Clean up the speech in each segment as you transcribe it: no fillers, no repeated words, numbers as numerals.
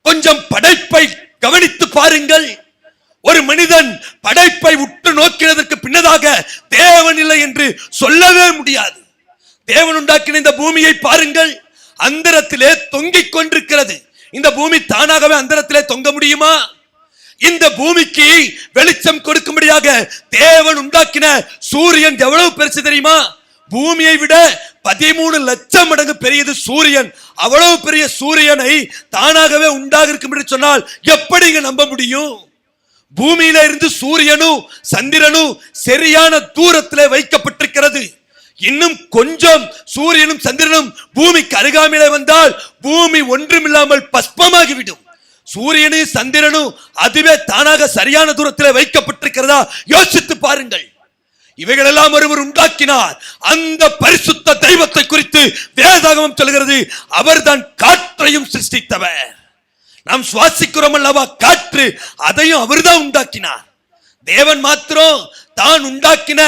கொஞ்சம் படைப்பை கவனித்து பாருங்கள். ஒரு மனிதன் படைப்பை உற்று நோக்கினதற்கு பின்னதாக தேவன் இல்லை என்று சொல்லவே முடியாது. தேவன் உண்டாக்கின இந்த பூமியை பாருங்கள், அந்தரத்திலே தொங்கிக் கொண்டிருக்கிறது. இந்த பூமி தானாகவே அந்தரத்திலே தொங்க முடியுமா? இந்த பூமிக்கு வெளிச்சம் கொடுக்கும்படியாக தேவன் உண்டாக்கின சூரியன் எவ்வளவு பெருசு தெரியுமா? பூமியை விட 13 லட்சம் மடங்கு பெரியது சூரியன். அவ்வளவு பெரிய சூரியனை தானாகவே உண்டாக இருக்கும் என்று சொன்னால் எப்படி நம்ப முடியும்? பூமியில இருந்து சூரியனும் சந்திரனும் சரியான தூரத்திலே வைக்கப்பட்டிருக்கிறது. இன்னும் கொஞ்சம் சூரியனும் சந்திரனும் பூமிக்கு அருகாமையிலே வந்தால் பூமி ஒன்றுமில்லாமல் பஸ்பமாகிவிடும். சூரியனும் சந்திரனும் அதுவே தானாக சரியான தூரத்தில் வைக்கப்பட்டிருக்கிறதா? யோசித்து பாருங்கள். இவைகளெல்லாம் ஒருவர் உண்டாக்கினார். அந்த பரிசுத்த தெய்வத்தை குறித்து வேதாகமம் சொல்கிறது, அவர்தான் காற்றையும் சிருஷ்டித்தவர். நாம் சுவாசிக்கிறோம் அல்லவா காற்று, அதையும் அவர்தான் உண்டாக்கினார். தேவன் மாத்திரம் தான் உண்டாக்கின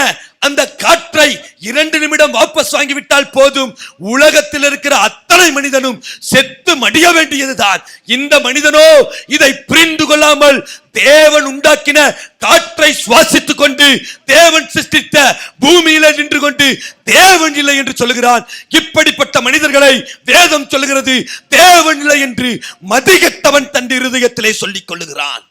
அந்த காற்றை 2 நிமிடம் வாபஸ் வாங்கிவிட்டால் போதும், உலகத்தில் இருக்கிற அத்தனை மனிதனும் செத்து மடிய வேண்டியதுதான். இந்த மனிதனோ இதை புரிந்து கொள்ளாமல் தேவன் உண்டாக்கின காற்றை சுவாசித்துக் கொண்டு தேவன் சிருஷ்டித்த பூமியில நின்று கொண்டு தேவன் இல்லை என்று சொல்லுகிறான். இப்படிப்பட்ட மனிதர்களை வேதம் சொல்லுகிறது தேவன் இல்லை என்று மதிகெட்டவன் தன் இருதயத்திலே சொல்லிக் கொள்ளுகிறான்.